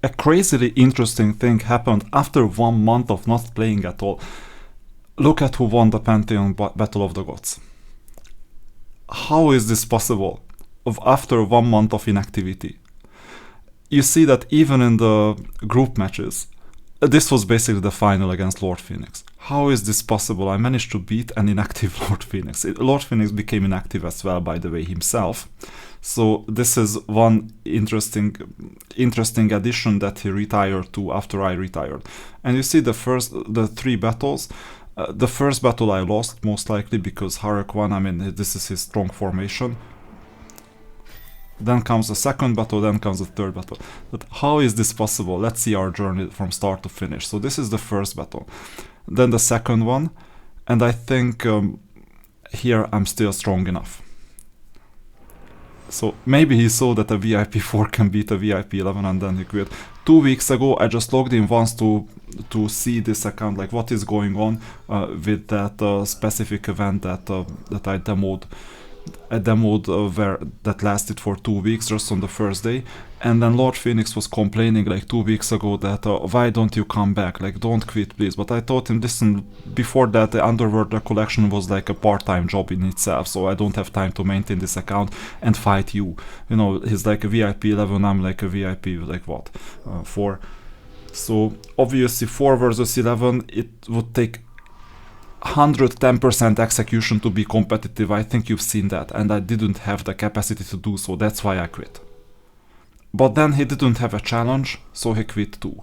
a crazily interesting thing happened after 1 month of not playing at all. Look at who won the Pantheon Battle of the Gods. How is this possible? After 1 month of inactivity. You see that even in the group matches, this was basically the final against Lord Phoenix. How is this possible? I managed to beat an inactive Lord Phoenix. Lord Phoenix became inactive as well, by the way, himself. So this is one interesting addition that he retired to after I retired. And you see the 3 battles. The first battle I lost, most likely, because Harek won. I mean, this is his strong formation. Then comes the second battle, then comes the third battle. But how is this possible? Let's see our journey from start to finish. So this is the first battle. Then the second one. And I think here I'm still strong enough. So maybe he saw that a VIP 4 can beat a VIP 11 and then he quit. 2 weeks ago I just logged in once to see this account, like what is going on with that specific event that I demoed. A demoed that lasted for 2 weeks just on the first day, and then Lord Phoenix was complaining like 2 weeks ago that why don't you come back, like don't quit please. But I told him, listen, before that the Underworld collection was like a part-time job in itself, so I don't have time to maintain this account and fight you. You know, he's like a VIP 11, I'm like a VIP like what, 4. So obviously 4 versus 11, it would take 110% execution to be competitive. I think you've seen that, and I didn't have the capacity to do so. That's why I quit. But then he didn't have a challenge, so he quit too.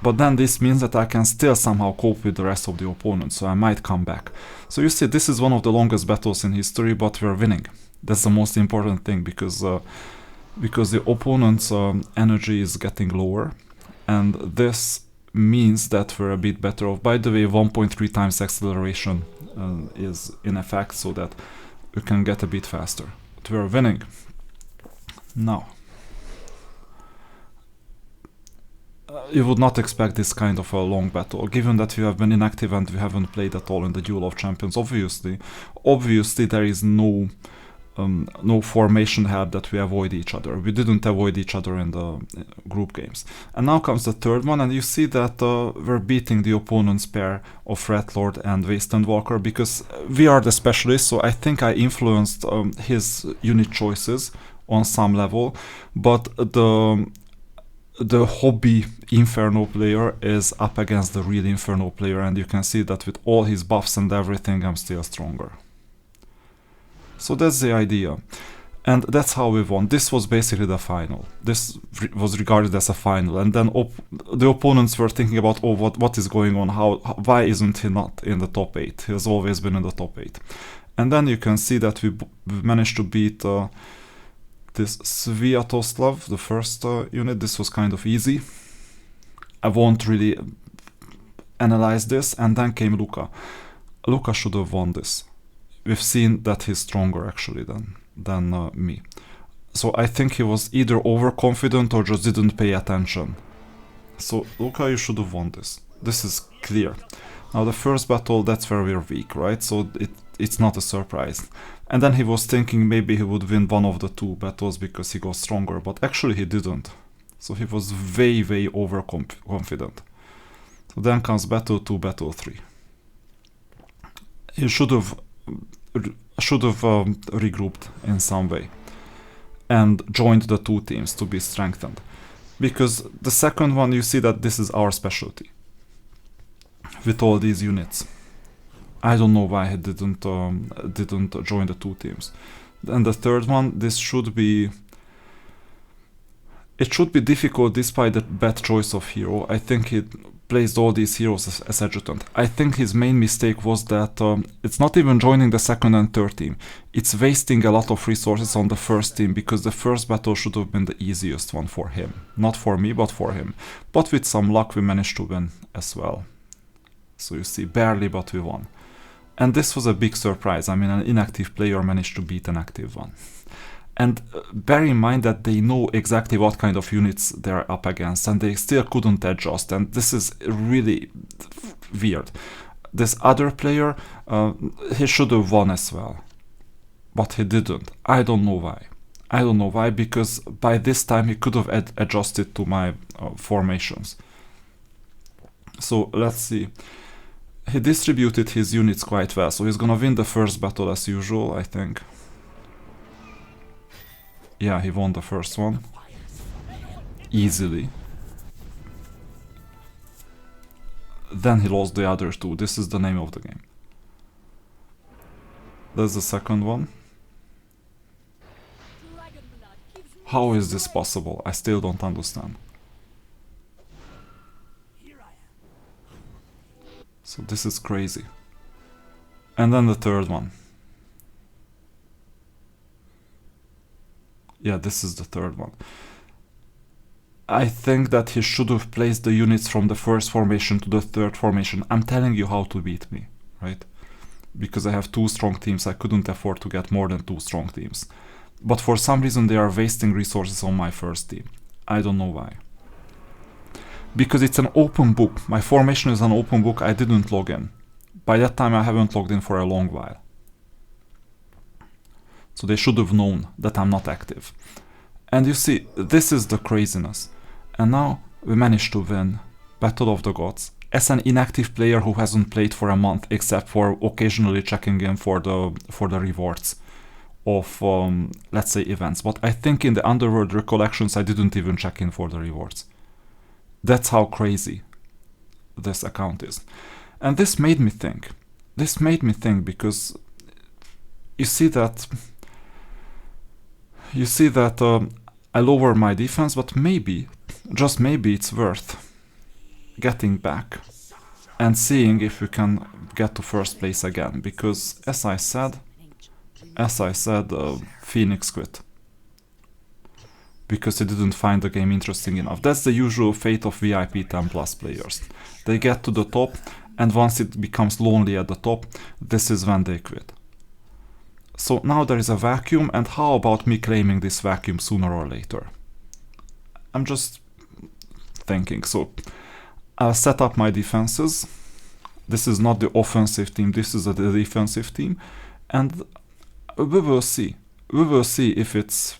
But then this means that I can still somehow cope with the rest of the opponents, so I might come back. So you see, this is one of the longest battles in history, but we're winning. That's the most important thing, because the opponent's energy is getting lower, and this means that we're a bit better off. By the way, 1.3 times acceleration is in effect, so that we can get a bit faster. But we're winning. Now, you would not expect this kind of a long battle, given that we have been inactive and we haven't played at all in the Duel of Champions. Obviously there is no formation help that we avoid each other. We didn't avoid each other in the group games. And now comes the third one, and you see that we're beating the opponent's pair of Red Lord and Wasteland Walker, because we are the specialists, so I think I influenced his unit choices on some level, but the hobby Inferno player is up against the real Inferno player, and you can see that with all his buffs and everything, I'm still stronger. So that's the idea, and that's how we won. This was basically the final. This was regarded as a final, and then the opponents were thinking about, oh, what is going on? Why isn't he not in the top 8? He has always been in the top 8. And then you can see that we managed to beat this Sviatoslav, the first unit. This was kind of easy. I won't really analyze this. And then came Luca. Luca should have won this. We've seen that he's stronger actually than me. So I think he was either overconfident or just didn't pay attention. So Luca, you should have won this. This is clear. Now the first battle, that's where we're weak, right? So it's not a surprise. And then he was thinking maybe he would win one of the 2 battles because he got stronger, but actually he didn't. So he was way overconfident. So then comes battle 2, battle 3. He should have regrouped in some way and joined the 2 teams to be strengthened, because the second one, you see that this is our specialty with all these units. I don't know why he didn't join the 2 teams. And the third one, it should be difficult despite the bad choice of hero. I think he placed all these heroes as adjutant. I think his main mistake was that it's not even joining the second and third team. It's wasting a lot of resources on the first team, because the first battle should have been the easiest one for him. Not for me, but for him. But with some luck we managed to win as well. So you see, barely, but we won. And this was a big surprise. I mean, an inactive player managed to beat an active one. And bear in mind that they know exactly what kind of units they're up against, and they still couldn't adjust, and this is really weird. This other player, he should have won as well, but he didn't. I don't know why. Because by this time he could have adjusted to my formations. So let's see. He distributed his units quite well, so he's gonna win the first battle as usual, I think. Yeah, he won the first one. Easily. Then he lost the other two. This is the name of the game. That's the second one. How is this possible? I still don't understand. So this is crazy. And then the third one. Yeah, this is the third one. I think that he should have placed the units from the first formation to the third formation. I'm telling you how to beat me, right? Because I have two strong teams, I couldn't afford to get more than two strong teams. But for some reason they are wasting resources on my first team. I don't know why. Because it's an open book. My formation is an open book, I didn't log in. By that time I haven't logged in for a long while. So they should have known that I'm not active. And you see, this is the craziness. And now we managed to win Battle of the Gods as an inactive player who hasn't played for a month, except for occasionally checking in for the rewards of, let's say, events. But I think in the Underworld Recollections I didn't even check in for the rewards. That's how crazy this account is. And this made me think. This made me think because you see that I lower my defense, but maybe, just maybe it's worth getting back and seeing if we can get to first place again, because as I said, Phoenix quit. Because he didn't find the game interesting enough. That's the usual fate of VIP 10 plus players. They get to the top, and once it becomes lonely at the top, this is when they quit. So now there is a vacuum, and how about me claiming this vacuum sooner or later? I'm just thinking. So I'll set up my defenses. This is not the offensive team, this is the defensive team, and we will see. We will see if it's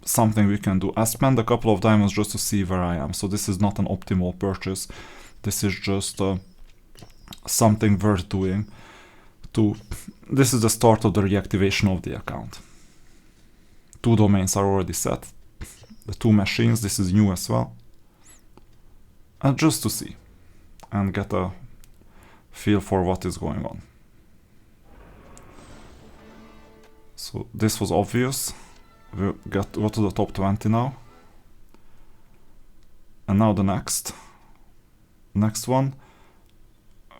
something we can do. I spent a couple of diamonds just to see where I am, so this is not an optimal purchase. This is just something worth doing. This is the start of the reactivation of the account. 2 domains are already set. The 2 machines, this is new as well. And just to see and get a feel for what is going on. So this was obvious. We'll go to the top 20 now. And now the next one.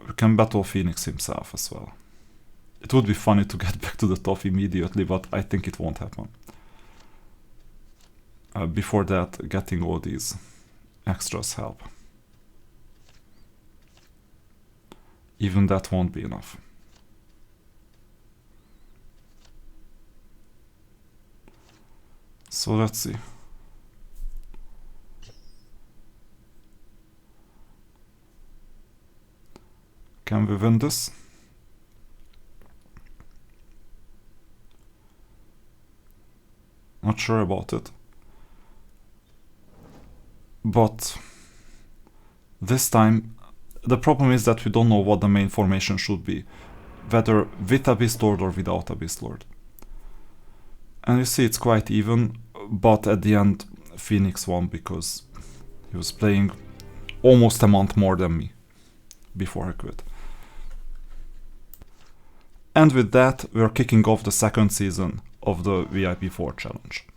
We can battle Phoenix himself as well. It would be funny to get back to the top immediately, but I think it won't happen. Before that, getting all these extras help. Even that won't be enough. So let's see. Can we win this? Not sure about it. But this time the problem is that we don't know what the main formation should be, whether with a Beast Lord or without a Beast Lord. And you see it's quite even, but at the end Phoenix won because he was playing almost a month more than me before I quit. And with that we're kicking off the second season of the VIP 4 challenge.